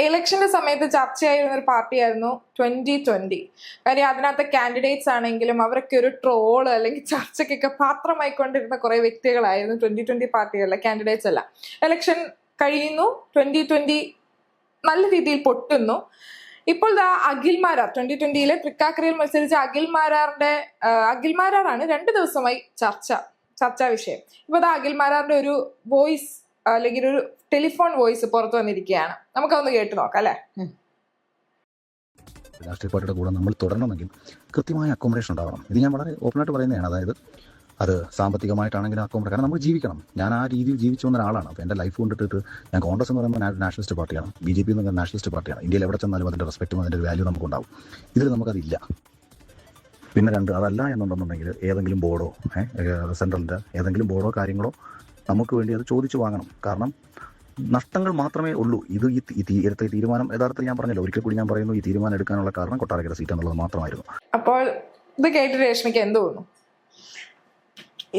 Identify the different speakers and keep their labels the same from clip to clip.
Speaker 1: ഇലക്ഷന്റെ സമയത്ത് ചർച്ചയായിരുന്ന ഒരു പാർട്ടിയായിരുന്നു 2020. കാര്യം അതിനകത്തെ കാൻഡിഡേറ്റ്സ് ആണെങ്കിലും അവരൊക്കെ ഒരു ട്രോള് അല്ലെങ്കിൽ ചർച്ചയ്ക്കൊക്കെ പാത്രമായിക്കൊണ്ടിരുന്ന കുറെ വ്യക്തികളായിരുന്നു 2020 പാർട്ടികളിലെ കാൻഡിഡേറ്റ്സ് എല്ലാം. ഇലക്ഷൻ കഴിയുന്നു, 2020 നല്ല രീതിയിൽ പൊട്ടുന്നു. ഇപ്പോൾ അഖിൽ മാരാർ 2020 തൃക്കാക്കരയിൽ മത്സരിച്ച അഖിൽ മാരാറാണ് 2 ദിവസമായി ചർച്ചാ വിഷയം. ഇപ്പൊ അഖിൽ മാരാറിന്റെ ഒരു വോയിസ് അല്ലെങ്കിൽ ഒരു ടെലിഫോൺ വോയിസ് പുറത്തു വന്നിരിക്കുകയാണ്. നമുക്കതൊന്ന് കേട്ട് നോക്കാം അല്ലെ.
Speaker 2: രാഷ്ട്രീയ പാർട്ടിയുടെ കൂടെ നമ്മൾ തുടരണമെങ്കിൽ കൃത്യമായ അക്കോമഡേഷൻ ഉണ്ടാവണം. ഇത് ഞാൻ വളരെ ഓപ്പണായിട്ട് പറയുന്നതാണ്. അതായത് അത് സാമ്പത്തികമായിട്ടാണെങ്കിലും അക്കോമഡേഷൻ, കാരണം നമ്മൾ ജീവിക്കണം. ഞാൻ ആ രീതിയിൽ ജീവിച്ചു വന്ന ഒരാളാണ്. അപ്പോൾ എൻ്റെ ലൈഫ് കൊണ്ടിട്ട് ഞാൻ കോൺഗ്രസ് എന്ന് പറയുമ്പോൾ നാഷണലിസ്റ്റ് പാർട്ടിയാണ്, BJP എന്ന് പറയുന്നത് നാഷണലിസ്റ്റ് പാർട്ടിയാണ്. ഇന്ത്യയിൽ എവിടെ ചെന്നാലും അതിൻ്റെ റെസ്പെക്റ്റും അതിൻ്റെ ഒരു വാല്യൂ നമുക്കുണ്ടാവും. ഇതിൽ നമുക്കതില്ല. പിന്നെ അതല്ല എന്നുണ്ടെന്നുണ്ടെങ്കിൽ ഏതെങ്കിലും ബോർഡോ സെൻട്രലിൻ്റെ ഏതെങ്കിലും ബോർഡോ കാര്യങ്ങളോ നമുക്ക് വേണ്ടി അത് ചോദിച്ചു വാങ്ങണം. കാരണം നഷ്ടങ്ങൾ മാത്രമേ ഉള്ളൂ. എടുത്ത തീരുമാനം യഥാർത്ഥത്തിൽ ഞാൻ പറഞ്ഞല്ലോ, ഒരിക്കൽ കൂടി ഞാൻ പറയുന്നു, ഈ തീരുമാനം എടുക്കാനുള്ള കാരണം കൊട്ടാരക്കര സീറ്റ് എന്നുള്ളത് മാത്രമായിരുന്നു.
Speaker 1: അപ്പോൾ ഇത് കേട്ട് രേഷ്മയ്ക്ക് എന്ത് തോന്നുന്നു?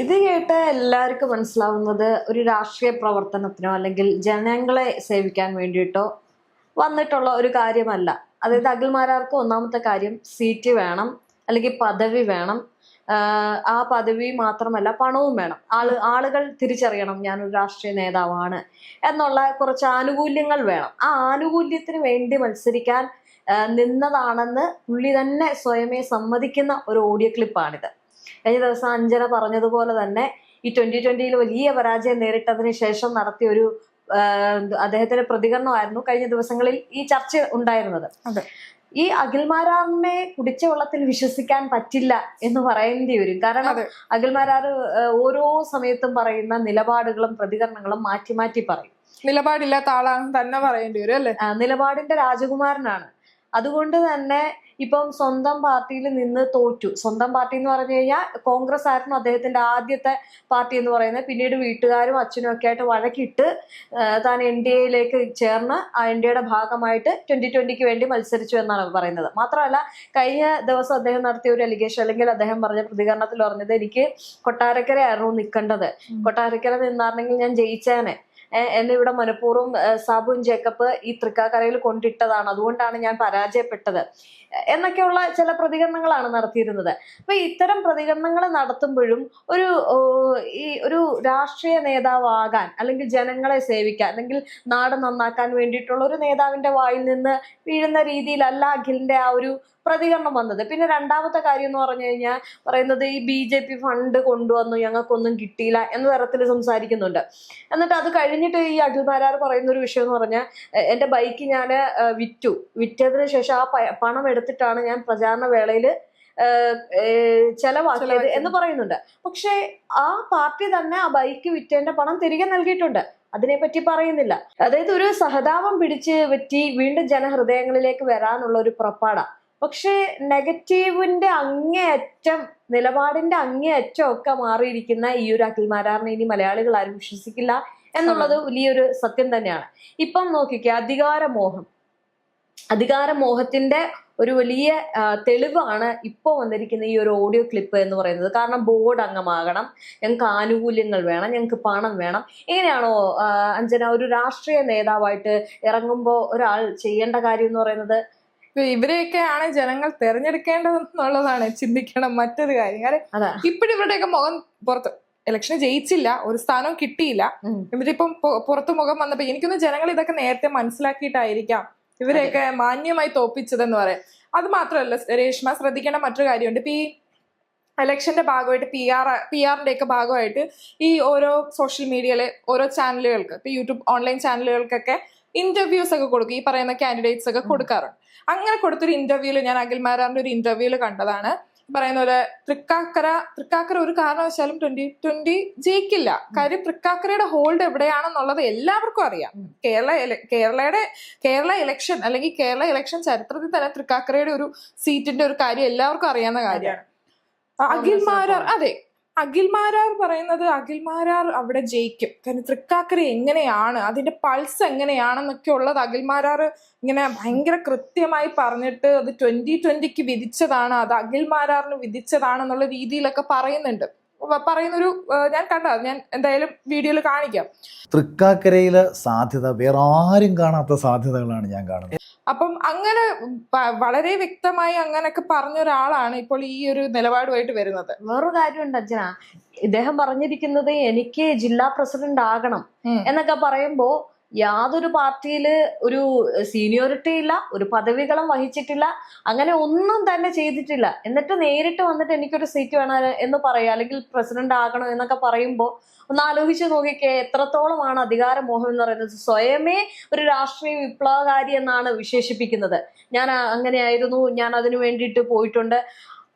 Speaker 3: ഇത് കേട്ട് എല്ലാവർക്കും മനസ്സിലാവുന്നത് ഒരു രാഷ്ട്രീയ പ്രവർത്തനത്തിനോ അല്ലെങ്കിൽ ജനങ്ങളെ സേവിക്കാൻ വേണ്ടിയിട്ടോ വന്നിട്ടുള്ള ഒരു കാര്യമല്ല. അതായത് അഖിൽ മാരാർക്ക് ഒന്നാമത്തെ കാര്യം സീറ്റ് വേണം, അല്ലെങ്കിൽ പദവി വേണം. ആ പദവി മാത്രമല്ല, പണവും വേണം. ആളുകൾ തിരിച്ചറിയണം ഞാനൊരു രാഷ്ട്രീയ നേതാവാണ് എന്നുള്ള കുറച്ച് ആനുകൂല്യങ്ങൾ വേണം. ആ ആനുകൂല്യത്തിന് വേണ്ടി മത്സരിക്കാൻ നിന്നതാണെന്ന് പുള്ളി തന്നെ സ്വയമേ സമ്മതിക്കുന്ന ഒരു ഓഡിയോ ക്ലിപ്പാണിത്. കഴിഞ്ഞ ദിവസം അഞ്ജന പറഞ്ഞതുപോലെ തന്നെ ഈ 2020 വലിയ പരാജയം നേരിട്ടതിന് ശേഷം നടത്തിയ ഒരു അദ്ദേഹത്തിന്റെ പ്രതികരണമായിരുന്നു കഴിഞ്ഞ ദിവസങ്ങളിൽ ഈ ചർച്ച ഉണ്ടായിരുന്നത്. ഈ അഖിൽ മാരാറിനെ കുടിച്ച വെള്ളത്തിൽ വിശ്വസിക്കാൻ പറ്റില്ല എന്ന് പറയേണ്ടി വരും. കാരണം അഖിൽ മാരാർ ഓരോ സമയത്തും പറയുന്ന നിലപാടുകളും പ്രതികരണങ്ങളും മാറ്റി മാറ്റി പറയും.
Speaker 1: നിലപാടില്ലാത്ത ആളാണെന്ന് തന്നെ പറയേണ്ടി വരും അല്ലെ.
Speaker 3: നിലപാടിന്റെ രാജകുമാരനാണ്. അതുകൊണ്ട് തന്നെ ഇപ്പം സ്വന്തം പാർട്ടിയിൽ നിന്ന് തോറ്റു. സ്വന്തം പാർട്ടി എന്ന് പറഞ്ഞു കഴിഞ്ഞാൽ കോൺഗ്രസ് ആയിരുന്നു അദ്ദേഹത്തിന്റെ ആദ്യത്തെ പാർട്ടി എന്ന് പറയുന്നത്. പിന്നീട് വീട്ടുകാരും അച്ഛനും ഒക്കെ ആയിട്ട് വഴക്കിട്ട് താൻ NDAയിലേക്ക് ചേർന്ന് ആ NDAയുടെ ഭാഗമായിട്ട് 2020 വേണ്ടി മത്സരിച്ചു എന്നാണ് പറയുന്നത്. മാത്രമല്ല കഴിഞ്ഞ ദിവസം അദ്ദേഹം നടത്തിയ ഒരു അലിഗേഷൻ അല്ലെങ്കിൽ അദ്ദേഹം പറഞ്ഞ പ്രതികരണത്തിൽ പറഞ്ഞത്, എനിക്ക് കൊട്ടാരക്കരയായിരുന്നു നിൽക്കേണ്ടത്, കൊട്ടാരക്കര നിന്നായിരുന്നെങ്കിൽ ഞാൻ ജയിച്ചേനെ, എന്നെ ഇവിടെ മനഃപൂർവ്വം സാബുൻ ജേക്കബ് ഈ തൃക്കാക്കരയിൽ കൊണ്ടിട്ടതാണ്, അതുകൊണ്ടാണ് ഞാൻ പരാജയപ്പെട്ടത് എന്നൊക്കെയുള്ള ചില പ്രതികരണങ്ങളാണ് നടത്തിയിരുന്നത്. അപ്പൊ ഇത്തരം പ്രതികരണങ്ങൾ നടത്തുമ്പോഴും ഒരു രാഷ്ട്രീയ നേതാവാകാൻ അല്ലെങ്കിൽ ജനങ്ങളെ സേവിക്കാൻ അല്ലെങ്കിൽ നാട് നന്നാക്കാൻ വേണ്ടിയിട്ടുള്ള ഒരു നേതാവിന്റെ വായിൽ നിന്ന് വീഴുന്ന രീതിയിലല്ല അഖിലിന്റെ ആ ഒരു പ്രതികരണം വന്നത്. പിന്നെ രണ്ടാമത്തെ കാര്യം എന്ന് പറഞ്ഞു കഴിഞ്ഞാൽ പറയുന്നത് ഈ BJP ഫണ്ട് കൊണ്ടുവന്നു, ഞങ്ങൾക്കൊന്നും കിട്ടിയില്ല എന്ന തരത്തിൽ സംസാരിക്കുന്നുണ്ട്. എന്നിട്ട് അത് കഴിഞ്ഞിട്ട് ഈ അഖിൽ മാരാർ പറയുന്ന ഒരു വിഷയം എന്ന് പറഞ്ഞാൽ, എൻ്റെ ബൈക്ക് ഞാൻ വിറ്റതിന് ശേഷം ആ പണം എടുത്തിട്ടാണ് ഞാൻ പ്രചാരണ വേളയിൽ ചെലവാക്കിയത് എന്ന് പറയുന്നുണ്ട്. പക്ഷെ ആ പാർട്ടി തന്നെ ആ ബൈക്ക് വിറ്റതിന്റെ പണം തിരികെ നൽകിയിട്ടുണ്ട്. അതിനെപ്പറ്റി പറയുന്നില്ല. അതായത് ഒരു സഹതാപം പിടിച്ച് പറ്റി വീണ്ടും ജനഹൃദയങ്ങളിലേക്ക് വരാനുള്ള ഒരു പുറപ്പാടാ. പക്ഷെ നെഗറ്റീവിന്റെ അങ്ങേയറ്റം, നിലപാടിന്റെ അങ്ങേയറ്റം ഒക്കെ മാറിയിരിക്കുന്ന ഈ ഒരു അഖിൽ മാരാറിനെ ഇനി മലയാളികൾ ആരും വിശ്വസിക്കില്ല എന്നുള്ളത് വലിയൊരു സത്യം തന്നെയാണ്. ഇപ്പം നോക്കിക്കുക, അധികാരമോഹത്തിന്റെ ഒരു വലിയ തെളിവാണ് ഇപ്പോൾ വന്നിരിക്കുന്ന ഈ ഒരു ഓഡിയോ ക്ലിപ്പ് എന്ന് പറയുന്നത്. കാരണം ബോർഡ് അംഗമാകണം, ഞങ്ങൾക്ക് ആനുകൂല്യങ്ങൾ വേണം, ഞങ്ങൾക്ക് പണം വേണം. എങ്ങനെയാണോ അഞ്ജന ഒരു രാഷ്ട്രീയ നേതാവായിട്ട് ഇറങ്ങുമ്പോൾ ഒരാൾ ചെയ്യേണ്ട കാര്യം എന്ന് പറയുന്നത്?
Speaker 1: ഇവരെയൊക്കെയാണ് ജനങ്ങൾ തെരഞ്ഞെടുക്കേണ്ടതെന്നുള്ളതാണ് ചിന്തിക്കണം. മറ്റൊരു കാര്യം, കാരണം ഇപ്പോഴും ഇവരുടെയൊക്കെ മുഖം പുറത്ത്, ഇലക്ഷൻ ജയിച്ചില്ല, ഒരു സ്ഥാനവും കിട്ടിയില്ല, ഇവരിപ്പം പുറത്ത് മുഖം വന്നപ്പോ എനിക്കൊന്ന് ജനങ്ങൾ ഇതൊക്കെ നേരത്തെ മനസ്സിലാക്കിയിട്ടായിരിക്കാം ഇവരെയൊക്കെ മാന്യമായി തോപ്പിച്ചതെന്ന് പറയാം. അത് മാത്രമല്ല രേഷ്മ, ശ്രദ്ധിക്കേണ്ട മറ്റൊരു കാര്യമുണ്ട്. ഇപ്പൊ ഈ ഇലക്ഷന്റെ ഭാഗമായിട്ട് PR-ന്റെ ഒക്കെ ഭാഗമായിട്ട് ഈ ഓരോ സോഷ്യൽ മീഡിയയിലെ ഓരോ ചാനലുകൾക്ക്, ഇപ്പൊ യൂട്യൂബ് ഓൺലൈൻ ചാനലുകൾക്കൊക്കെ ഇന്റർവ്യൂസ് ഒക്കെ കൊടുക്കും, ഈ പറയുന്ന കാൻഡിഡേറ്റ്സ് ഒക്കെ കൊടുക്കാറുണ്ട്. അങ്ങനെ കൊടുത്തൊരു ഇന്റർവ്യൂല് ഞാൻ അഖിൽ മാരാറിന്റെ ഒരു ഇന്റർവ്യൂല് കണ്ടതാണ്. പറയുന്ന പോലെ തൃക്കാക്കര ഒരു കാരണവശാലും 2020 ജയിക്കില്ല. കാര്യം തൃക്കാക്കരയുടെ ഹോൾഡ് എവിടെയാണെന്നുള്ളത് എല്ലാവർക്കും അറിയാം. കേരള ഇലക്ഷൻ അല്ലെങ്കിൽ കേരള ഇലക്ഷൻ ചരിത്രത്തിൽ തന്നെ തൃക്കാക്കരയുടെ ഒരു സീറ്റിന്റെ ഒരു കാര്യം എല്ലാവർക്കും അറിയാവുന്ന കാര്യമാണ്. അഖിൽ മാരാർ പറയുന്നത് അഖിൽ മാരാർ അവിടെ ജയിക്കും. കാരണം തൃക്കാക്കര എങ്ങനെയാണ്, അതിന്റെ പൾസ് എങ്ങനെയാണെന്നൊക്കെ ഉള്ളത് അഖിൽ മാരാർ ഇങ്ങനെ ഭയങ്കര കൃത്യമായി പറഞ്ഞിട്ട് അത് 2020 വിധിച്ചതാണ്, അത് അഖിൽ മാരാറിന് വിധിച്ചതാണെന്നുള്ള രീതിയിലൊക്കെ പറയുന്നുണ്ട്. പറയുന്നൊരു ഞാൻ കണ്ടത്, ഞാൻ എന്തായാലും വീഡിയോയിൽ കാണിക്കാം.
Speaker 4: തൃക്കാക്കരയിലെ സാധ്യത വേറെ ആരും കാണാത്ത സാധ്യതകളാണ് ഞാൻ കാണുന്നത്.
Speaker 1: അപ്പം അങ്ങനെ വളരെ വ്യക്തമായി അങ്ങനൊക്കെ പറഞ്ഞ ഒരാളാണ് ഇപ്പോൾ ഈ ഒരു നിലപാടുമായിട്ട് വരുന്നത്.
Speaker 3: വേറൊരു കാര്യമുണ്ട് അർച്ചന, ഇദ്ദേഹം പറഞ്ഞിരിക്കുന്നത് എനിക്ക് ജില്ലാ പ്രസിഡന്റ് ആകണം എന്നൊക്കെ പറയുമ്പോ യാതൊരു പാർട്ടിയില് ഒരു സീനിയോറിറ്റി ഇല്ല, ഒരു പദവികളും വഹിച്ചിട്ടില്ല, അങ്ങനെ ഒന്നും തന്നെ ചെയ്തിട്ടില്ല. എന്നിട്ട് നേരിട്ട് വന്നിട്ട് എനിക്കൊരു സീറ്റ് വേണം എന്ന് പറയാം, അല്ലെങ്കിൽ പ്രസിഡന്റ് ആകണം എന്നൊക്കെ പറയുമ്പോൾ ഒന്ന് ആലോചിച്ച് നോക്കിക്കേ, എത്രത്തോളമാണ് അധികാരമോഹം എന്ന് പറയുന്നത്. സ്വയമേ ഒരു രാഷ്ട്രീയ വിപ്ലവകാരി എന്നാണ് വിശേഷിപ്പിക്കുന്നത്. ഞാൻ അങ്ങനെയായിരുന്നു, ഞാൻ അതിനു വേണ്ടിയിട്ട് പോയിട്ടുണ്ട്.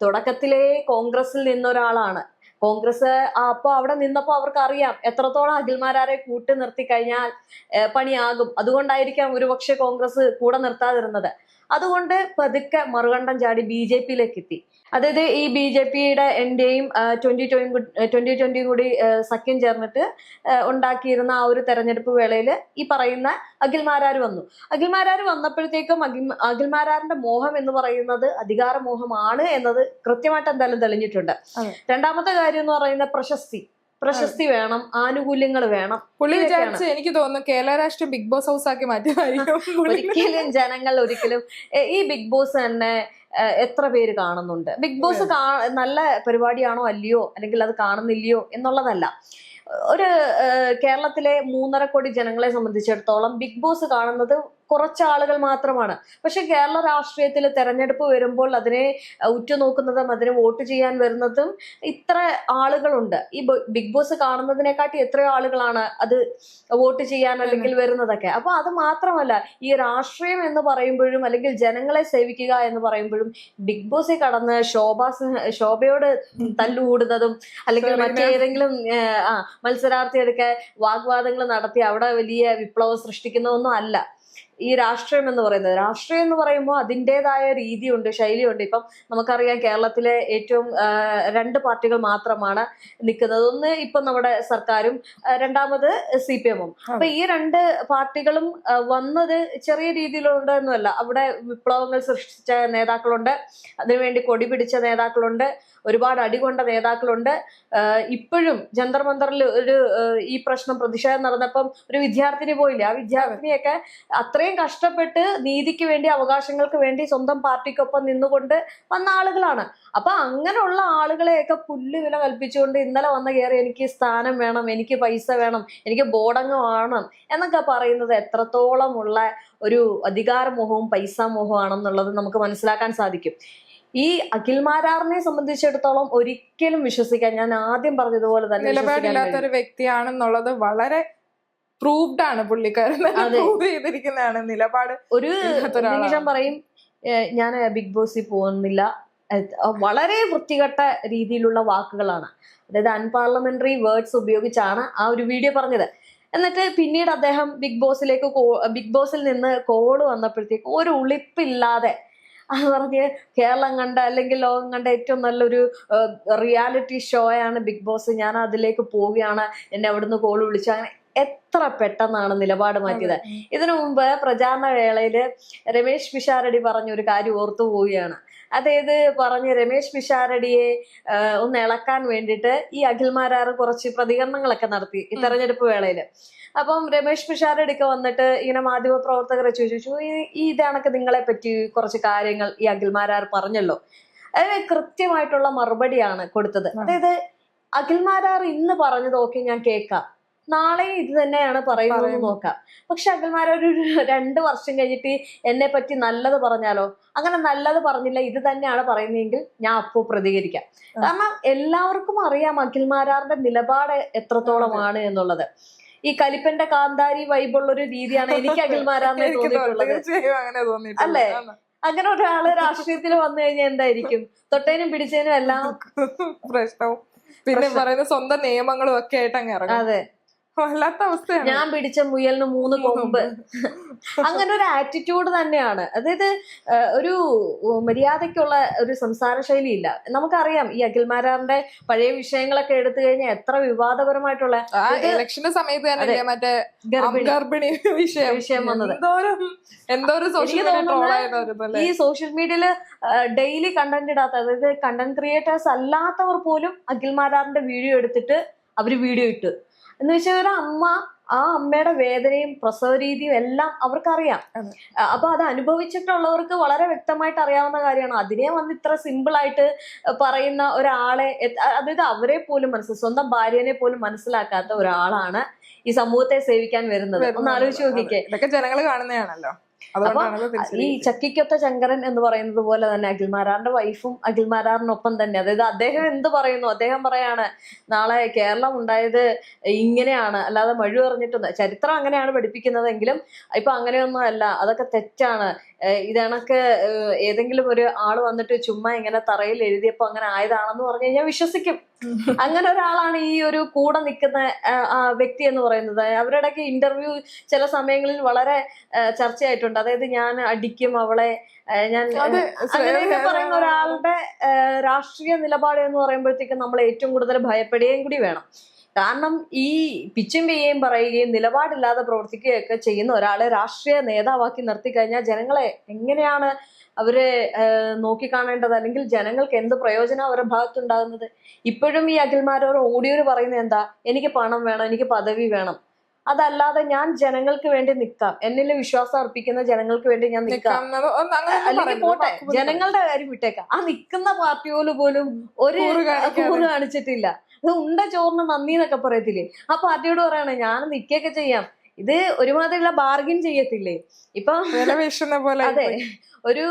Speaker 3: തുടക്കത്തിലേ കോൺഗ്രസിൽ നിന്നൊരാളാണ്. കോൺഗ്രസ് അപ്പൊ അവിടെ നിന്നപ്പോ അവർക്ക് അറിയാം എത്രത്തോളം അഖിൽമാരാരെ കൂട്ടി നിർത്തി കഴിഞ്ഞാൽ പണിയാകും. അതുകൊണ്ടായിരിക്കാം ഒരുപക്ഷെ കോൺഗ്രസ് കൂടെ നിർത്താതിരുന്നത്. അതുകൊണ്ട് പതുക്കെ മറുകണ്ഠം ചാടി BJP എത്തി. അതായത് ഈ BJP-യുടെ എന്റെയും 2020 കൂടി സഖ്യം ചേർന്നിട്ട് ഉണ്ടാക്കിയിരുന്ന ആ ഒരു തെരഞ്ഞെടുപ്പ് വേളയിൽ ഈ പറയുന്ന അഖിൽമാരാർ വന്നു. അഖിൽമാരാർ വന്നപ്പോഴത്തേക്കും അഖിൽമാരാറിന്റെ മോഹം എന്ന് പറയുന്നത് അധികാരമോഹമാണ് എന്നത് കൃത്യമായിട്ട് എന്തായാലും തെളിഞ്ഞിട്ടുണ്ട്. രണ്ടാമത്തെ കാര്യം എന്ന് പറയുന്നത് പ്രശസ്തി വേണം, ആനുകൂല്യങ്ങൾ വേണം.
Speaker 1: പുള്ളി വിചാരിച്ച് എനിക്ക് തോന്നുന്നു കേരള രാഷ്ട്രീയം ബിഗ് ബോസ് ഹൗസ് ആക്കി മാറ്റിയതായിരിക്കും.
Speaker 3: ഒരിക്കലും ജനങ്ങൾ ഒരിക്കലും ഈ ബിഗ് ബോസ് തന്നെ എത്ര പേര് കാണുന്നുണ്ട്? ബിഗ് ബോസ് നല്ല പരിപാടിയാണോ അല്ലയോ, അല്ലെങ്കിൽ അത് കാണുന്നില്ലയോ എന്നുള്ളതല്ല. ഒരു കേരളത്തിലെ 3.5 കോടി ജനങ്ങളെ സംബന്ധിച്ചിടത്തോളം ബിഗ് ബോസ് കാണുന്നത് കുറച്ച് ആളുകൾ മാത്രമാണ്. പക്ഷെ കേരള രാഷ്ട്രീയത്തിൽ തെരഞ്ഞെടുപ്പ് വരുമ്പോൾ അതിനെ ഉറ്റുനോക്കുന്നതും അതിന് വോട്ട് ചെയ്യാൻ വരുന്നതും ഇത്ര ആളുകളുണ്ട്. ഈ ബിഗ് ബോസ് കാണുന്നതിനെക്കാട്ടി എത്രയോ ആളുകളാണ് അത് വോട്ട് ചെയ്യാൻ അല്ലെങ്കിൽ വരുന്നതൊക്കെ. അപ്പൊ അത് മാത്രമല്ല, ഈ രാഷ്ട്രീയം എന്ന് പറയുമ്പോഴും അല്ലെങ്കിൽ ജനങ്ങളെ സേവിക്കുക എന്ന് പറയുമ്പോഴും ബിഗ് ബോസിൽ കടന്ന് ശോഭയോട് തല്ലുകൂടുന്നതും അല്ലെങ്കിൽ മറ്റേതെങ്കിലും മത്സരാർത്ഥിയൊക്കെ വാഗ്വാദങ്ങൾ നടത്തി അവിടെ വലിയ വിപ്ലവം സൃഷ്ടിക്കുന്നതൊന്നും അല്ല ഈ രാഷ്ട്രീയം എന്ന് പറയുന്നത്. രാഷ്ട്രീയം എന്ന് പറയുമ്പോൾ അതിൻ്റെതായ രീതിയുണ്ട്, ശൈലിയുണ്ട്. ഇപ്പം നമുക്കറിയാം കേരളത്തിലെ ഏറ്റവും 2 പാർട്ടികൾ മാത്രമാണ് നിൽക്കുന്നത്. ഒന്ന് ഇപ്പം നമ്മുടെ സർക്കാരും, രണ്ടാമത് CPM-ഉം. അപ്പൊ ഈ 2 പാർട്ടികളും വന്നത് ചെറിയ രീതിയിലുണ്ടെന്നല്ല. അവിടെ വിപ്ലവങ്ങൾ സൃഷ്ടിച്ച നേതാക്കളുണ്ട്, അതിനുവേണ്ടി കൊടി പിടിച്ച നേതാക്കളുണ്ട്, ഒരുപാട് അടികൊണ്ട നേതാക്കളുണ്ട്. ഇപ്പോഴും ജന്തർ മന്ദറിൽ ഈ പ്രശ്നം പ്രതിഷേധം നടന്നപ്പം ഒരു വിദ്യാർത്ഥിനി പോയില്ലേ, ആ വിദ്യാർത്ഥിനിയൊക്കെ അത്രയും കഷ്ടപ്പെട്ട് നീതിക്ക് വേണ്ടി, അവകാശങ്ങൾക്ക് വേണ്ടി സ്വന്തം പാർട്ടിക്കൊപ്പം നിന്നുകൊണ്ട് വന്ന ആളുകളാണ്. അപ്പൊ അങ്ങനെയുള്ള ആളുകളെയൊക്കെ പുല്ലുവില കൽപ്പിച്ചുകൊണ്ട് ഇന്നലെ വന്ന് കയറി എനിക്ക് സ്ഥാനം വേണം, എനിക്ക് പൈസ വേണം, എനിക്ക് ബോർഡംഗം വേണം എന്നൊക്കെ പറയുന്നത് എത്രത്തോളമുള്ള ഒരു അധികാരമോഹവും പൈസ മോഹമാണെന്നുള്ളത് നമുക്ക് മനസ്സിലാക്കാൻ സാധിക്കും. ഈ അഖിൽമാരാറിനെ സംബന്ധിച്ചിടത്തോളം ഒരിക്കലും വിശ്വസിക്കാൻ, ഞാൻ ആദ്യം പറഞ്ഞതുപോലെ തന്നെ
Speaker 1: നിലപാടില്ലാത്തൊരു വ്യക്തിയാണെന്നുള്ളത് വളരെ പ്രൂവ്ഡ് ആണ്. പുള്ളിക്കാരൻ പ്രൂവ് ചെയ്തിരിക്കുന്നതാണ് നിലപാട്.
Speaker 3: ഒരു നിമിഷം പറയും ഞാൻ ബിഗ് ബോസിൽ പോകുന്നില്ല, വളരെ വൃത്തികെട്ട രീതിയിലുള്ള വാക്കുകളാണ്, അതായത് അൺപാർലമെന്ററി വേർഡ്സ് ഉപയോഗിച്ചാണ് ആ ഒരു വീഡിയോ പറഞ്ഞത്. എന്നിട്ട് പിന്നീട് അദ്ദേഹം ബിഗ് ബോസിൽ നിന്ന് കോള് വന്നപ്പോഴത്തേക്ക് ഒരു ഉളിപ്പില്ലാതെ അത് പറഞ്ഞ് കേരളം കണ്ട അല്ലെങ്കിൽ ലോകം കണ്ട ഏറ്റവും നല്ലൊരു റിയാലിറ്റി ഷോയാണ് ബിഗ് ബോസ്, ഞാൻ അതിലേക്ക് പോവുകയാണ്, എന്നെ അവിടുന്ന് കോള് വിളിച്ചു. അങ്ങനെ എത്ര പെട്ടെന്നാണ് നിലപാട് മാറ്റിയത്. ഇതിനു മുമ്പ് പ്രചാരണ വേളയില് രമേശ് പിഷാരടി പറഞ്ഞ ഒരു കാര്യം ഓർത്തു പോവുകയാണ്. അതായത് പറഞ്ഞ് രമേശ് പിഷാരടിയെ ഒന്ന് ഇളക്കാൻ വേണ്ടിയിട്ട് ഈ അഖിൽമാരാർ കുറച്ച് പ്രതികരണങ്ങളൊക്കെ നടത്തി ഈ തെരഞ്ഞെടുപ്പ് വേളയില്. അപ്പം രമേശ് പിഷാരടിക്ക് വന്നിട്ട് ഇങ്ങനെ മാധ്യമ പ്രവർത്തകരെ ചോദിച്ചു, ഈ ഇതാണൊക്കെ നിങ്ങളെ പറ്റി കുറച്ച് കാര്യങ്ങൾ ഈ അഖിൽമാരാർ പറഞ്ഞല്ലോ. അതായത് കൃത്യമായിട്ടുള്ള മറുപടിയാണ് കൊടുത്തത്. അതായത് അഖിൽമാരാർ ഇന്ന് പറഞ്ഞത് ഓക്കെ ഞാൻ കേൾക്കാം, നാളെ ഇത് തന്നെയാണ് പറയുന്നത് നോക്കാം. പക്ഷെ അഖിൽമാരാർ ഒരു 2 വർഷം കഴിഞ്ഞിട്ട് എന്നെ പറ്റി നല്ലത് പറഞ്ഞാലോ? അങ്ങനെ നല്ലത് പറഞ്ഞില്ല, ഇത് തന്നെയാണ് പറയുന്നതെങ്കിൽ ഞാൻ അപ്പോൾ പ്രതികരിക്കാം. കാരണം എല്ലാവർക്കും അറിയാം അഖിൽമാരാറിന്റെ നിലപാട് എത്രത്തോളമാണ് എന്നുള്ളത്. ഈ കലിപ്പന്റെ കാന്താരി വൈബുള്ള ഒരു രീതിയാണ് എനിക്ക് അഖിൽമാരാറിനെ തോന്നിയിട്ടുള്ളത്, അല്ലേ? അങ്ങനെ ഒരാള് രാഷ്ട്രീയത്തിൽ വന്നു കഴിഞ്ഞാൽ എന്തായിരിക്കും? തൊട്ടേനും പിടിച്ചതിനും എല്ലാം
Speaker 1: പ്രശ്നവും പിന്നെ പറയുന്ന സ്വന്തം നിയമങ്ങളും ഒക്കെ ആയിട്ട് അങ്ങ് ഇറങ്ങും.
Speaker 3: അതെ,
Speaker 1: വല്ലാത്ത അവസ്ഥയാണ്.
Speaker 3: ഞാൻ പിടിച്ച മുയലിന് 3 കൊമ്പ്. അങ്ങനെ ഒരു ആറ്റിറ്റ്യൂഡ് തന്നെയാണ്. അതായത് ഒരു മര്യാദയ്ക്കുള്ള ഒരു സംസാര ശൈലി ഇല്ല. നമുക്കറിയാം ഈ അഖിൽമാരാറിന്റെ പഴയ വിഷയങ്ങളൊക്കെ എടുത്തു കഴിഞ്ഞാൽ എത്ര വിവാദപരമായിട്ടുള്ള
Speaker 1: ഇലക്ഷന്റെ സമയത്ത് തന്നെ മറ്റേ ഗർഭിണി വിഷയം
Speaker 3: വന്നത്. ഈ സോഷ്യൽ മീഡിയയില് ഡെയിലി കണ്ടന്റ് ഇടാത്ത, അതായത് കണ്ടന്റ് ക്രിയേറ്റേഴ്സ് അല്ലാത്തവർ പോലും അഖിൽമാരാറിന്റെ വീഡിയോ എടുത്തിട്ട് അവര് വീഡിയോ ഇട്ടു. എന്ന് വെച്ചാൽ ഒരു അമ്മ, ആ അമ്മയുടെ വേദനയും പ്രസവ രീതിയും എല്ലാം അവർക്കറിയാം. അപ്പൊ അത് അനുഭവിച്ചിട്ടുള്ളവർക്ക് വളരെ വ്യക്തമായിട്ട് അറിയാവുന്ന കാര്യമാണ്. അതിനെ വന്ന് ഇത്ര സിമ്പിൾ ആയിട്ട് പറയുന്ന ഒരാളെ, അതായത് അവരെ പോലും സ്വന്തം ഭാര്യനെ പോലും മനസ്സിലാക്കാത്ത ഒരാളാണ് ഈ സമൂഹത്തെ സേവിക്കാൻ വരുന്നത്. ഒന്ന് ആലോചിച്ച് നോക്കിക്കേ.
Speaker 1: ഇതൊക്കെ ജനങ്ങൾ കാണുന്നതാണല്ലോ.
Speaker 3: അപ്പൊ ഈ ചക്കിക്കൊത്ത ശങ്കരൻ എന്ന് പറയുന്നത് പോലെ തന്നെ അഖിൽമാരാറിന്റെ വൈഫും അഖിൽമാരാറിനൊപ്പം തന്നെ. അതായത് അദ്ദേഹം എന്ത് പറയുന്നു, അദ്ദേഹം പറയാണ് നാളെ കേരളം ഉണ്ടായത് ഇങ്ങനെയാണ്, അല്ലാതെ മഴ പറഞ്ഞിട്ടൊന്നും, ചരിത്രം അങ്ങനെയാണ് പഠിപ്പിക്കുന്നതെങ്കിലും ഇപ്പൊ അങ്ങനെയൊന്നും അല്ല, അതൊക്കെ തെറ്റാണ്. ഇതണക്ക് ഏതെങ്കിലും ഒരു ആള് വന്നിട്ട് ചുമ്മാ ഇങ്ങനെ തറയിൽ എഴുതിയപ്പോ അങ്ങനെ ആയതാണെന്ന് പറഞ്ഞു കഴിഞ്ഞാൽ വിശ്വസിക്കും. അങ്ങനെ ഒരാളാണ് ഈ ഒരു കൂടെ നിൽക്കുന്ന വ്യക്തി എന്ന് പറയുന്നത്. അവരുടെയൊക്കെ ഇന്റർവ്യൂ ചില സമയങ്ങളിൽ വളരെ ചർച്ചയായിട്ടുണ്ട്. അതായത് ഞാൻ അടിക്കും അവളെ, ഞാൻ അങ്ങനെയൊക്കെ പറയുന്ന ഒരാളുടെ രാഷ്ട്രീയ നിലപാട് എന്ന് പറയുമ്പോഴത്തേക്കും നമ്മൾ ഏറ്റവും കൂടുതൽ ഭയപ്പെടുകയും കൂടി വേണം. കാരണം ഈ പിച്ചും പെയ്യുകയും പറയുകയും നിലപാടില്ലാതെ പ്രവർത്തിക്കുകയൊക്കെ ചെയ്യുന്ന ഒരാളെ രാഷ്ട്രീയ നേതാവാക്കി നിർത്തി കഴിഞ്ഞാൽ ജനങ്ങളെ എങ്ങനെയാണ് അവരെ നോക്കിക്കാണേണ്ടത്, അല്ലെങ്കിൽ ജനങ്ങൾക്ക് എന്ത് പ്രയോജനം അവരുടെ ഭാഗത്തുണ്ടാകുന്നത്? ഇപ്പോഴും ഈ അഖിൽമാരോട് ഓഡിയോര് പറയുന്നത് എന്താ, എനിക്ക് പണം വേണം, എനിക്ക് പദവി വേണം. അതല്ലാതെ ഞാൻ ജനങ്ങൾക്ക് വേണ്ടി നിൽക്കാം, എന്നിൽ വിശ്വാസം അർപ്പിക്കുന്ന ജനങ്ങൾക്ക് വേണ്ടി ഞാൻ നിൽക്കാം, അല്ലെങ്കിൽ പോട്ടെ ജനങ്ങളുടെ കാര്യം വിട്ടേക്കാം. ആ നിൽക്കുന്ന പാർട്ടിയോട് പോലും ഒരു കൂറ് കാണിച്ചിട്ടില്ല. ഇത് ഉണ്ട ചോറിന് നന്ദി എന്നൊക്കെ പറയത്തില്ലേ, ആ പാർട്ടിയോട് പറയാണ് ഞാൻ നിൽക്കുകയൊക്കെ ചെയ്യാം. ഇത് ഒരുമാതിരിയുള്ള ബാർഗിൻ ചെയ്യത്തില്ലേ? ഇപ്പൊ അതെ, ഒരു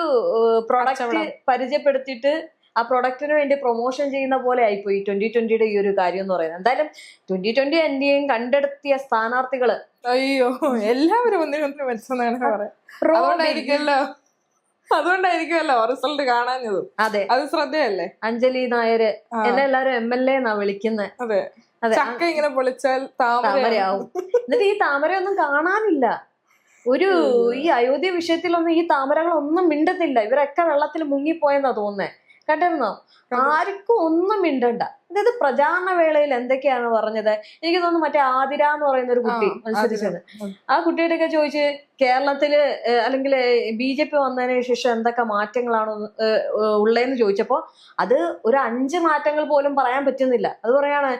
Speaker 3: പ്രൊഡക്റ്റ് പരിചയപ്പെടുത്തിയിട്ട് ആ പ്രൊഡക്റ്റിന് വേണ്ടി പ്രൊമോഷൻ ചെയ്യുന്ന പോലെ ആയിപ്പോയി 2020 ഈ ഒരു കാര്യം എന്ന് പറയുന്നത്. എന്തായാലും 2020 എന്റെയും കണ്ടെടുത്തിയ സ്ഥാനാർത്ഥികള്
Speaker 1: അയ്യോ എല്ലാവരും അതുകൊണ്ടായിരിക്കുമല്ലോ റിസൾട്ട് കാണാഞ്ഞതും.
Speaker 3: അതെ,
Speaker 1: അത് ശ്രദ്ധയല്ലേ.
Speaker 3: അഞ്ജലി നായര് എന്നെ എല്ലാരും MLA എന്നാ വിളിക്കുന്നത്.
Speaker 1: അതെ, ചക്ക ഇങ്ങനെ പൊളിച്ചാൽ
Speaker 3: താമരയാവും. എന്നിട്ട് ഈ താമരയൊന്നും കാണാനില്ല. ഒരു ഈ അയോധ്യ വിഷയത്തിലൊന്നും ഈ താമരകളൊന്നും മിണ്ടുന്നില്ല. ഇവരൊക്കെ വെള്ളത്തിൽ മുങ്ങിപ്പോയെന്നാ തോന്നുന്നേ. കണ്ടിരുന്നോ? ആർക്കും ഒന്നും മിണ്ടണ്ട. അതായത് പ്രചാരണ വേളയിൽ എന്തൊക്കെയാണ് പറഞ്ഞത്? എനിക്ക് തോന്നുന്നു മറ്റേ ആതിര എന്ന് പറയുന്ന ഒരു കുട്ടി മത്സരിച്ചത്. ആ കുട്ടിയുടെയൊക്കെ ചോദിച്ച് കേരളത്തില് അല്ലെങ്കിൽ BJP വന്നതിന് ശേഷം എന്തൊക്കെ മാറ്റങ്ങളാണ് ഉള്ളതെന്ന് ചോദിച്ചപ്പോ അത് ഒരു 5 മാറ്റങ്ങൾ പോലും പറയാൻ പറ്റുന്നില്ല. അത് പറയാണ്,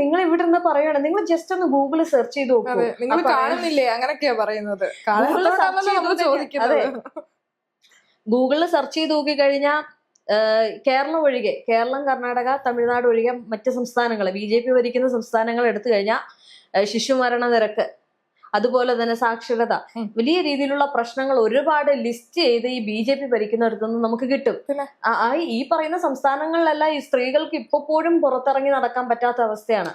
Speaker 3: നിങ്ങൾ ഇവിടെ നിന്ന് പറയാണ്, നിങ്ങൾ ജസ്റ്റ് ഒന്ന് ഗൂഗിളിൽ സെർച്ച് ചെയ്ത് നോക്കൂ,
Speaker 1: നിങ്ങൾ കാണുന്നില്ലേ, അങ്ങനെയൊക്കെയാ പറയുന്നത്.
Speaker 3: ഗൂഗിളിൽ സെർച്ച് ചെയ്ത് നോക്കി കഴിഞ്ഞാൽ കേരളം ഒഴികെ, കേരളം, കർണാടക, തമിഴ്നാട് ഒഴികെ മറ്റ് സംസ്ഥാനങ്ങൾ, BJP ഭരിക്കുന്ന സംസ്ഥാനങ്ങൾ എടുത്തു കഴിഞ്ഞാൽ ശിശുമരണ നിരക്ക്, അതുപോലെ തന്നെ സാക്ഷരത, വലിയ രീതിയിലുള്ള പ്രശ്നങ്ങൾ ഒരുപാട് ലിസ്റ്റ് ചെയ്ത് ഈ BJP ഭരിക്കുന്നിടത്തുനിന്ന് നമുക്ക് കിട്ടും. ഈ പറയുന്ന സംസ്ഥാനങ്ങളിലെല്ലാം ഈ സ്ത്രീകൾക്ക് ഇപ്പോഴും പുറത്തിറങ്ങി നടക്കാൻ പറ്റാത്ത അവസ്ഥയാണ്.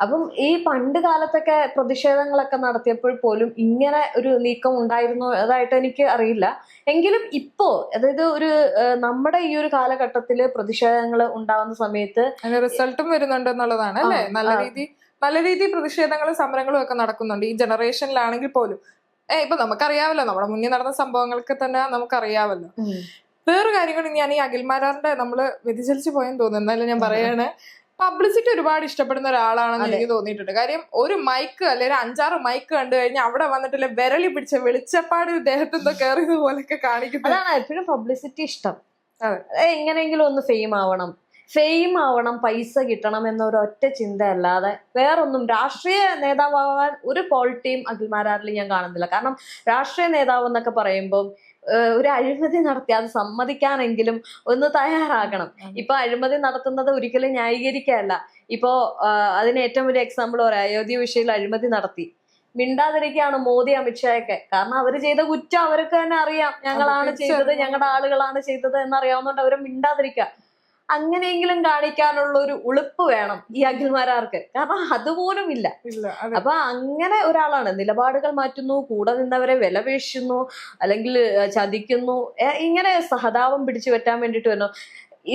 Speaker 3: അപ്പം ഈ പണ്ട് കാലത്തൊക്കെ പ്രതിഷേധങ്ങളൊക്കെ നടത്തിയപ്പോൾ പോലും ഇങ്ങനെ ഒരു നീക്കം ഉണ്ടായിരുന്നു അതായിട്ട് എനിക്ക് അറിയില്ല. എങ്കിലും ഇപ്പോ, അതായത് ഒരു നമ്മുടെ ഈ ഒരു കാലഘട്ടത്തില് പ്രതിഷേധങ്ങൾ ഉണ്ടാകുന്ന സമയത്ത്
Speaker 1: റിസൾട്ടും വരുന്നുണ്ട് എന്നുള്ളതാണ് അല്ലെ. നല്ല രീതി പ്രതിഷേധങ്ങളും സമരങ്ങളും ഒക്കെ നടക്കുന്നുണ്ട് ഈ ജനറേഷനിലാണെങ്കിൽ പോലും. ഇപ്പൊ നമുക്കറിയാമല്ലോ, നമ്മുടെ മുന്നിൽ നടന്ന സംഭവങ്ങൾക്ക് തന്നെ നമുക്കറിയാമല്ലോ. വേറൊരു കാര്യം കൂടി, ഞാൻ ഈ അഖിൽമാരാറിന്റെ നമ്മള് വ്യതിചലിച്ചു പോയെന്ന് തോന്നുന്നു, എന്നാലും ഞാൻ പറയാണ്, പബ്ലിസിറ്റി ഒരുപാട് ഇഷ്ടപ്പെടുന്ന ഒരാളാണെന്ന് എനിക്ക് തോന്നിയിട്ടുണ്ട്. കാര്യം ഒരു മൈക്ക് അല്ലെങ്കിൽ 5-6 മൈക്ക് കണ്ടു കഴിഞ്ഞാൽ അവിടെ വന്നിട്ടില്ല വിരലി പിടിച്ച വെളിച്ചപ്പാട് ദേഹത്തെന്തോ കയറിയത് പോലൊക്കെ കാണിക്കുന്നത്.
Speaker 3: അതാണ് എപ്പോഴും പബ്ലിസിറ്റി ഇഷ്ടം. എങ്ങനെയെങ്കിലും ഒന്ന് ഫെയിം ആവണം, പൈസ കിട്ടണം എന്നൊരൊറ്റ ചിന്ത അല്ലാതെ വേറൊന്നും രാഷ്ട്രീയ നേതാവാൻ ഒരു ക്വാളിറ്റിയും അഖിൽമാരാറിൽ ഞാൻ കാണുന്നില്ല. കാരണം രാഷ്ട്രീയ നേതാവ് എന്നൊക്കെ പറയുമ്പോൾ ഒരു അഴിമതി നടത്തി അത് സമ്മതിക്കാനെങ്കിലും ഒന്ന് തയ്യാറാകണം. ഇപ്പൊ അഴിമതി നടത്തുന്നത് ഒരിക്കലും ന്യായീകരിക്കുകയല്ല. ഇപ്പോ അതിന് ഏറ്റവും വലിയ എക്സാമ്പിൾ പറയാം, അയോധ്യ വിഷയത്തിൽ അഴിമതി നടത്തി മിണ്ടാതിരിക്കുകയാണ് മോദി, അമിത്ഷായൊക്കെ. കാരണം അവര് ചെയ്ത കുറ്റം അവർക്ക് തന്നെ അറിയാം, ഞങ്ങളാണ് ചെയ്തത്, ഞങ്ങളുടെ ആളുകളാണ് ചെയ്തത് എന്നറിയാവുന്നതുകൊണ്ട് അവരെ മിണ്ടാതിരിക്കുക. അങ്ങനെയെങ്കിലും കാണിക്കാനുള്ള ഒരു ഉളുപ്പ് വേണം ഈ അഖിൽമാരാർക്ക്. കാരണം അതുപോലും ഇല്ല. അപ്പൊ അങ്ങനെ ഒരാളാണ് നിലപാടുകൾ മാറ്റുന്നു, കൂടെ നിന്നവരെ വിലപേശുന്നു, അല്ലെങ്കിൽ ചതിക്കുന്നു, ഇങ്ങനെ സഹതാപം പിടിച്ചു പറ്റാൻ വേണ്ടിട്ട് വരുന്നു.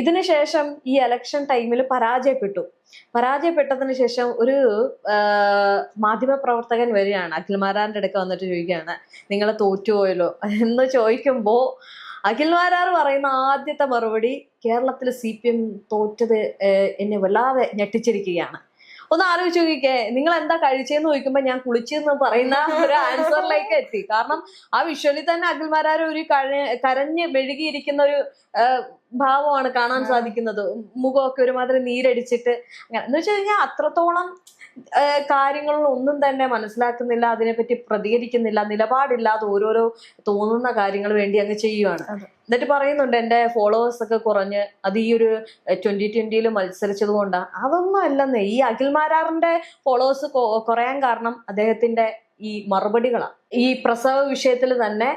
Speaker 3: ഇതിനുശേഷം ഈ ഇലക്ഷൻ ടൈമിൽ പരാജയപ്പെട്ടതിന് ശേഷം ഒരു മാധ്യമ പ്രവർത്തകൻ വരികയാണ്, അഖിൽമാരാറിന്റെ അടുക്ക വന്നിട്ട് ചോദിക്കുകയാണ്, നിങ്ങൾ തോറ്റുപോയല്ലോ എന്ന് ചോദിക്കുമ്പോൾ അഖിൽമാരാർ പറയുന്ന ആദ്യത്തെ മറുപടി, കേരളത്തിൽ CPM തോറ്റത് എന്നെ വല്ലാതെ ഞെട്ടിച്ചിരിക്കുകയാണ്. ഒന്ന് ആലോചിച്ച് നോക്കിക്കേ, നിങ്ങൾ എന്താ കഴിച്ചെന്ന് ചോദിക്കുമ്പോൾ ഞാൻ കുളിച്ചെന്ന് പറയുന്ന ഒരു ആൻസറിലേക്ക് എത്തി. കാരണം ആ വിഷ്വലിൽ തന്നെ അഖിൽമാരാർ ഒരു കരഞ്ഞ് മെഴുകിയിരിക്കുന്ന ഒരു ഭാവമാണ് കാണാൻ സാധിക്കുന്നത്. മുഖമൊക്കെ ഒരുമാതിരി നീരടിച്ചിട്ട് അങ്ങനെ എന്ന് വെച്ച് കഴിഞ്ഞാൽ അത്രത്തോളം കാര്യങ്ങളൊന്നും തന്നെ മനസ്സിലാക്കുന്നില്ല, അതിനെപ്പറ്റി പ്രതികരിക്കുന്നില്ല, നിലപാടില്ലാതെ ഓരോരോ തോന്നുന്ന കാര്യങ്ങൾ വേണ്ടി അങ്ങ് ചെയ്യുവാണ്. എന്നിട്ട് പറയുന്നുണ്ട് എന്റെ ഫോളോവേഴ്സ് ഒക്കെ കുറഞ്ഞ്, അത് ഈ ഒരു 2020 മത്സരിച്ചത് കൊണ്ടാണ്. അതൊന്നും അല്ലെന്നേ, ഈ അഖിൽമാരാറിന്റെ ഫോളോവേഴ്സ് കുറയാൻ കാരണം അദ്ദേഹത്തിന്റെ ഈ മറുപടികളാണ്. ഈ പ്രസവ വിഷയത്തിൽ തന്നെ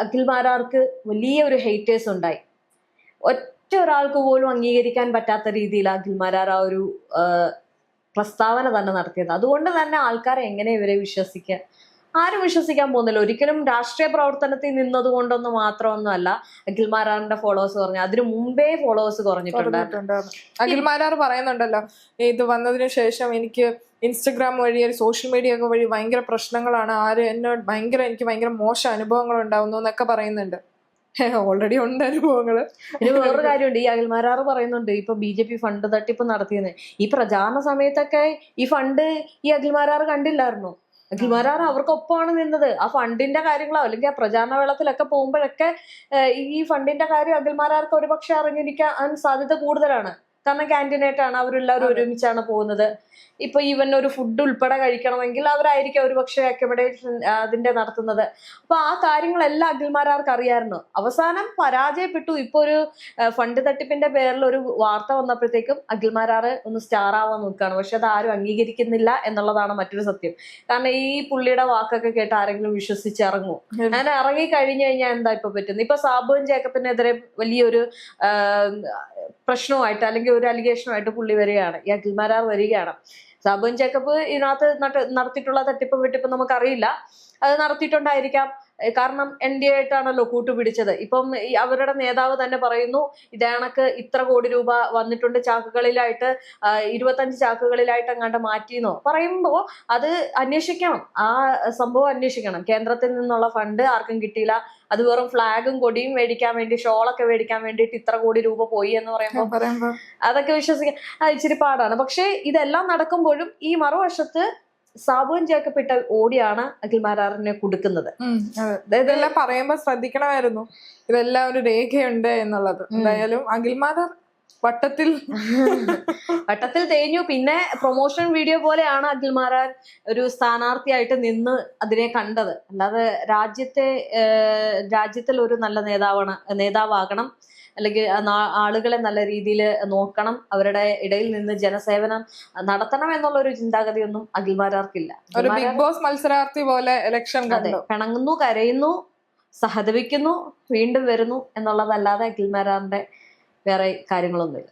Speaker 3: അഖിൽമാരാർക്ക് വലിയൊരു ഹെയ്റ്റേഴ്സ് ഉണ്ടായി. ഒറ്റ ഒരാൾക്ക് പോലും അംഗീകരിക്കാൻ പറ്റാത്ത രീതിയിൽ അഖിൽമാരാർ ആ ഒരു പ്രസ്താവന തന്നെ നടത്തിയത്. അതുകൊണ്ട് തന്നെ ആൾക്കാരെ എങ്ങനെ ഇവരെ വിശ്വസിക്കുക? ആരും വിശ്വസിക്കാൻ പോകുന്നില്ല. ഒരിക്കലും രാഷ്ട്രീയ പ്രവർത്തനത്തിൽ നിന്നത് കൊണ്ടൊന്നും മാത്രമൊന്നുമല്ല അഖിൽമാരാറിന്റെ ഫോളോവേഴ്സ് കുറഞ്ഞു, അതിനു മുമ്പേ ഫോളോവേഴ്സ് കുറഞ്ഞിട്ടുണ്ട്.
Speaker 1: അഖിൽമാരാർ പറയുന്നുണ്ടല്ലോ, ഇത് വന്നതിന് ശേഷം എനിക്ക് ഇൻസ്റ്റഗ്രാം വഴി സോഷ്യൽ മീഡിയ ഒക്കെ വഴി ഭയങ്കര പ്രശ്നങ്ങളാണ്, എനിക്ക് ഭയങ്കര മോശം അനുഭവങ്ങൾ ഉണ്ടാവുന്നു എന്നൊക്കെ പറയുന്നുണ്ട്. ഓൾറെഡി ഉണ്ട് അനുഭവങ്ങള്.
Speaker 3: ഇനി വേറൊരു കാര്യമുണ്ട്, ഈ അഖിൽമാരാർ പറയുന്നുണ്ട് ഇപ്പൊ BJP ഫണ്ട് തട്ടിപ്പ് നടത്തിയെന്ന്. ഈ പ്രചാരണ സമയത്തൊക്കെ ഈ ഫണ്ട് ഈ അഖിൽമാരാർ കണ്ടില്ലായിരുന്നു. അഖിൽമാരാർ അവർക്കൊപ്പമാണ് നിന്നത്. ആ ഫണ്ടിന്റെ കാര്യങ്ങളോ അല്ലെങ്കിൽ ആ പ്രചാരണ വേളത്തിലൊക്കെ പോകുമ്പോഴൊക്കെ ഈ ഫണ്ടിന്റെ കാര്യം അഖിൽമാരാർക്ക് ഒരുപക്ഷെ അറിഞ്ഞിരിക്കാൻ സാധ്യത കൂടുതലാണ്. കാരണം കാൻഡിഡേറ്റ് ആണ്, അവരെല്ലാവരും ഒരുമിച്ചാണ് പോകുന്നത്. ഇപ്പൊ ഈവൻ ഒരു ഫുഡ് ഉൾപ്പെടെ കഴിക്കണമെങ്കിൽ അവരായിരിക്കും ഒരുപക്ഷെ അക്കോമഡേഷൻ അതിന്റെ നടത്തുന്നത്. അപ്പൊ ആ കാര്യങ്ങളെല്ലാം അഖിൽമാരാർക്ക് അറിയാമായിരുന്നു. അവസാനം പരാജയപ്പെട്ടു. ഇപ്പൊ ഒരു ഫണ്ട് തട്ടിപ്പിന്റെ പേരിൽ ഒരു വാർത്ത വന്നപ്പോഴത്തേക്കും അഖിൽമാരാർ ഒന്ന് സ്റ്റാർ ആവാൻ നോക്കുകയാണ്. പക്ഷെ അത് ആരും അംഗീകരിക്കുന്നില്ല എന്നുള്ളതാണ് മറ്റൊരു സത്യം. കാരണം ഈ പുള്ളിയുടെ വാക്കൊക്കെ കേട്ട് ആരെങ്കിലും വിശ്വസിച്ചിറങ്ങും? അങ്ങനെ ഇറങ്ങി കഴിഞ്ഞു കഴിഞ്ഞാൽ എന്താ ഇപ്പൊ പറ്റുന്നത്? ഇപ്പൊ സാബുവും ജേക്കബിനെതിരെ വലിയൊരു പ്രശ്നവുമായിട്ട് അല്ലെങ്കിൽ ഒരു അലിഗേഷനുമായിട്ട് പുള്ളി വരികയാണ്, ഈ അഖിൽമാരാർ വരികയാണ്. സാബുവും ജേക്കബ് ഇതിനകത്ത് നടത്തിയിട്ടുള്ള തട്ടിപ്പ് വെട്ടിപ്പ് നമുക്കറിയില്ല, അത് നടത്തിയിട്ടുണ്ടായിരിക്കാം. കാരണം NDA ആയിട്ടാണല്ലോ കൂട്ടുപിടിച്ചത്. ഇപ്പം അവരുടെ നേതാവ് തന്നെ പറയുന്നു ഇതേണക്ക് ഇത്ര കോടി രൂപ വന്നിട്ടുണ്ട് ചാക്കുകളിലായിട്ട്, 25 ചാക്കുകളിലായിട്ട് അങ്ങാണ്ട് മാറ്റിയെന്നോ പറയുമ്പോൾ അത് അന്വേഷിക്കണം, ആ സംഭവം അന്വേഷിക്കണം. കേന്ദ്രത്തിൽ നിന്നുള്ള ഫണ്ട് ആർക്കും കിട്ടിയില്ല, അത് വെറും ഫ്ലാഗും കൊടിയും മേടിക്കാൻ വേണ്ടി, ഷോളൊക്കെ മേടിക്കാൻ വേണ്ടിയിട്ട് ഇത്ര കോടി രൂപ പോയി എന്ന് പറയുമ്പോൾ അതൊക്കെ വിശ്വസിക്കാൻ ഇച്ചിരി പാടാണ്. പക്ഷെ ഇതെല്ലാം നടക്കുമ്പോഴും ഈ മറുവശത്ത് സാബുവും ജേക്കബ് ഇട്ട ഓടിയാണ് അഖിൽമാരാറിനെ കൊടുക്കുന്നത്.
Speaker 1: ഇതെല്ലാം പറയുമ്പോ ശ്രദ്ധിക്കണമായിരുന്നു, ഇതെല്ലാം ഒരു രേഖയുണ്ട് എന്നുള്ളത്. എന്തായാലും അഖിൽമാരാർ വട്ടത്തിൽ
Speaker 3: തേഞ്ഞു. പിന്നെ പ്രൊമോഷൻ വീഡിയോ പോലെയാണ് അഖിൽമാരാർ ഒരു സ്ഥാനാർത്ഥിയായിട്ട് നിന്ന് അതിനെ കണ്ടത്. അല്ലാതെ രാജ്യത്തിൽ ഒരു നല്ല നേതാവാകണം, അല്ലെങ്കിൽ ആളുകളെ നല്ല രീതിയിൽ നോക്കണം, അവരുടെ ഇടയിൽ നിന്ന് ജനസേവനം നടത്തണം എന്നുള്ള ഒരു ചിന്താഗതിയൊന്നും അഖിൽമാരാർക്കില്ല.
Speaker 1: ഒരു ബിഗ് ബോസ് മത്സരാർത്ഥി പോലെ ഇലക്ഷൻ കണ്ടു,
Speaker 3: പിണങ്ങുന്നു, കരയുന്നു, സഹതപിക്കുന്നു, വീണ്ടും വരുന്നു എന്നുള്ളതല്ലാതെ അഖിൽമാരാറിന്റെ വേറെ കാര്യങ്ങളൊന്നുമില്ല.